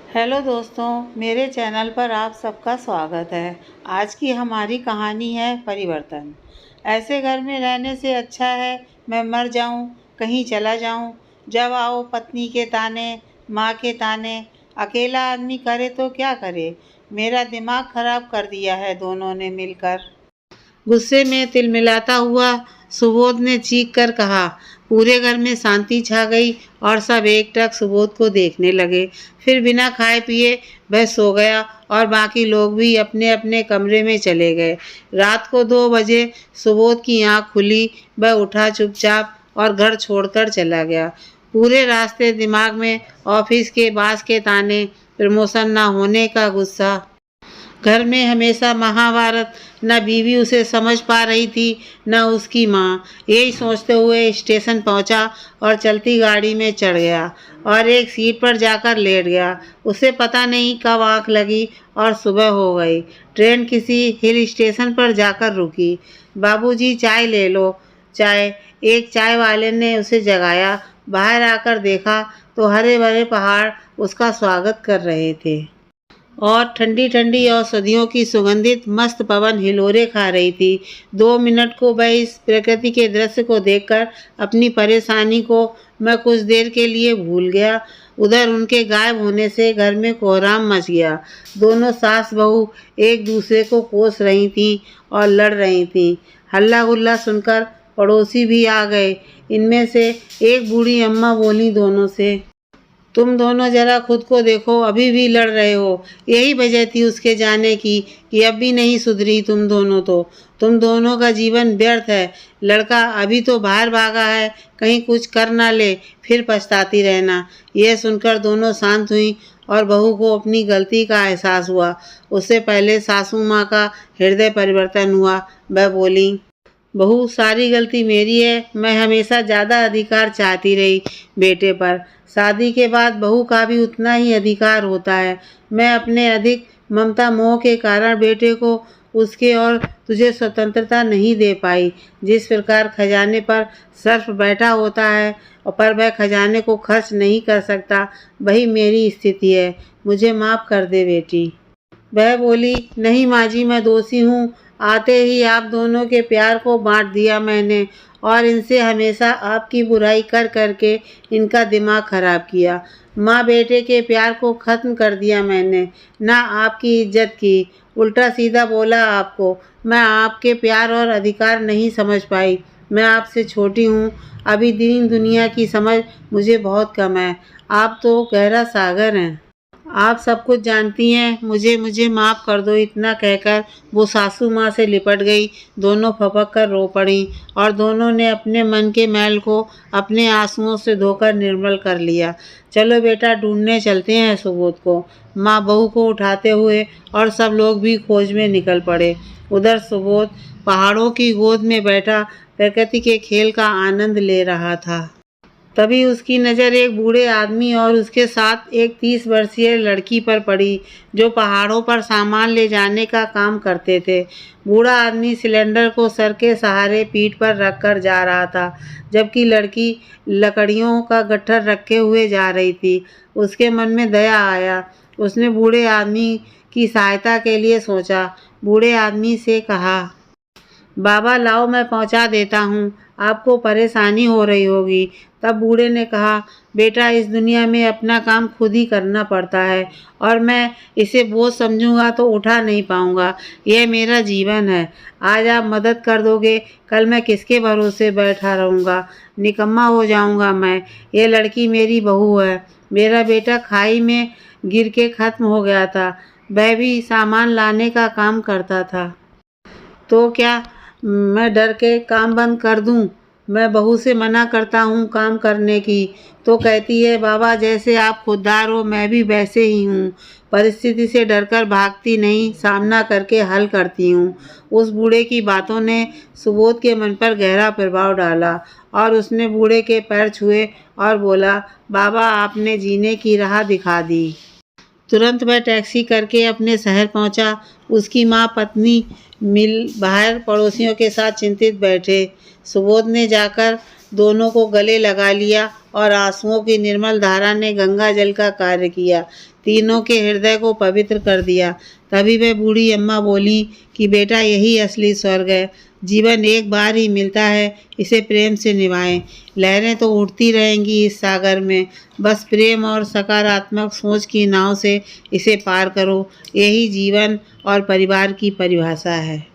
Hello दोस्तों, मेरे channel पर आप सबका स्वागत है। आज की हमारी कहानी है परिवर्तन। ऐसे घर में रहने से अच्छा है मैं मर जाऊं, कहीं चला जाऊं। जब आओ पत्नी के ताने, माँ के ताने। अकेला आदमी करे तो क्या करे। मेरा दिमाग खराब कर दिया है दोनों ने मिलकर। गुस्से में तिलमिलाता हुआ सुबोध ने चीख कर कहा। पूरे घर में शांति छा गई और सब एकटक सुबोध को देखने लगे। फिर बिना खाए पिए वह सो गया और बाकी लोग भी अपने अपने कमरे में चले गए। रात को 2 बजे सुबोध की आंख खुली। वह उठा चुपचाप और घर छोड़कर चला गया। पूरे रास्ते दिमाग में ऑफिस के बॉस के ताने, प्रमोशन न होने का गुस्सा। घर में हमेशा महाभारत। न बीवी उसे समझ पा रही थी न उसकी माँ। यही सोचते हुए स्टेशन पहुंचा और चलती गाड़ी में चढ़ गया और एक सीट पर जाकर लेट गया। उसे पता नहीं कब आँख लगी और सुबह हो गई। ट्रेन किसी हिल स्टेशन पर जाकर रुकी। बाबूजी चाय ले लो। चाय। एक चाय वाले ने उसे जगाया। बाहर आकर देखा तो हरे भरे पहाड़ उसका स्वागत कर रहे थे और ठंडी ठंडी औषधियों की सुगंधित मस्त पवन हिलोरे खा रही थी। 2 मिनट को वह इस प्रकृति के दृश्य को देखकर अपनी परेशानी को मैं कुछ देर के लिए भूल गया। उधर उनके गायब होने से घर में कोहराम मच गया। दोनों सास बहू एक दूसरे को कोस रही थीं और लड़ रही थीं। हल्ला गुल्ला सुनकर पड़ोसी भी आ गए। इनमें से एक बूढ़ी अम्मा बोली दोनों से, तुम दोनों जरा खुद को देखो, अभी भी लड़ रहे हो। यही वजह थी उसके जाने की कि अब भी नहीं सुधरी तुम दोनों। तो तुम दोनों का जीवन व्यर्थ है। लड़का अभी तो बाहर भागा है, कहीं कुछ कर ना ले फिर पछताती रहना। यह सुनकर दोनों शांत हुई और बहू को अपनी गलती का एहसास हुआ। उससे पहले सासू माँ का हृदय परिवर्तन हुआ। वह बोली, बहू सारी गलती मेरी है। मैं हमेशा ज़्यादा अधिकार चाहती रही बेटे पर। शादी के बाद बहू का भी उतना ही अधिकार होता है। मैं अपने अधिक ममता मोह के कारण बेटे को उसके और तुझे स्वतंत्रता नहीं दे पाई। जिस प्रकार खजाने पर सर्फ बैठा होता है और पर वह खजाने को खर्च नहीं कर सकता, वही मेरी स्थिति है। मुझे माफ़ कर दे बेटी। वह बोली, नहीं माँ जी, मैं दोषी हूँ। आते ही आप दोनों के प्यार को बांट दिया मैंने और इनसे हमेशा आपकी बुराई कर करके इनका दिमाग खराब किया। माँ बेटे के प्यार को ख़त्म कर दिया मैंने, ना आपकी इज्जत की। उल्टा सीधा बोला आपको। मैं आपके प्यार और अधिकार नहीं समझ पाई। मैं आपसे छोटी हूँ। अभी दीन दुनिया की समझ मुझे बहुत कम है। आप तो गहरा सागर हैं। आप सब कुछ जानती हैं। मुझे मुझे माफ़ कर दो। इतना कहकर वो सासू माँ से लिपट गई। दोनों फपक कर रो पड़ी और दोनों ने अपने मन के मैल को अपने आंसुओं से धोकर निर्मल कर लिया। चलो बेटा, ढूंढने चलते हैं सुबोध को। माँ बहू को उठाते हुए और सब लोग भी खोज में निकल पड़े। उधर सुबोध पहाड़ों की गोद में बैठा प्रकृति के खेल का आनंद ले रहा था। तभी उसकी नज़र एक बूढ़े आदमी और उसके साथ एक 30 वर्षीय लड़की पर पड़ी, जो पहाड़ों पर सामान ले जाने का काम करते थे। बूढ़ा आदमी सिलेंडर को सर के सहारे पीठ पर रखकर जा रहा था, जबकि लड़की लकड़ियों का गट्ठर रखे हुए जा रही थी। उसके मन में दया आया। उसने बूढ़े आदमी की सहायता के लिए सोचा। बूढ़े आदमी से कहा, बाबा लाओ, मैं पहुंचा देता हूँ, आपको परेशानी हो रही होगी। तब बूढ़े ने कहा, बेटा इस दुनिया में अपना काम खुद ही करना पड़ता है और मैं इसे बोझ समझूंगा तो उठा नहीं पाऊंगा। यह मेरा जीवन है। आज आप मदद कर दोगे, कल मैं किसके भरोसे बैठा रहूँगा। निकम्मा हो जाऊँगा मैं। ये लड़की मेरी बहू है। मेरा बेटा खाई में गिर के ख़त्म हो गया था। वह भी सामान लाने का काम करता था। तो क्या मैं डर के काम बंद कर दूं? मैं बहू से मना करता हूं काम करने की तो कहती है, बाबा जैसे आप खुददार हो मैं भी वैसे ही हूं। परिस्थिति से डरकर भागती नहीं, सामना करके हल करती हूं। उस बूढ़े की बातों ने सुबोध के मन पर गहरा प्रभाव डाला और उसने बूढ़े के पैर छुए और बोला, बाबा आपने जीने की राह दिखा दी। तुरंत वह टैक्सी करके अपने शहर पहुंचा। उसकी माँ पत्नी मिल बाहर पड़ोसियों के साथ चिंतित बैठे। सुबोध ने जाकर दोनों को गले लगा लिया और आंसुओं की निर्मल धारा ने गंगा जल का कार्य किया। तीनों के हृदय को पवित्र कर दिया। तभी वह बूढ़ी अम्मा बोली कि बेटा, यही असली स्वर्ग है। जीवन एक बार ही मिलता है, इसे प्रेम से निभाएं। लहरें तो उठती रहेंगी इस सागर में, बस प्रेम और सकारात्मक सोच की नाव से इसे पार करो। यही जीवन और परिवार की परिभाषा है।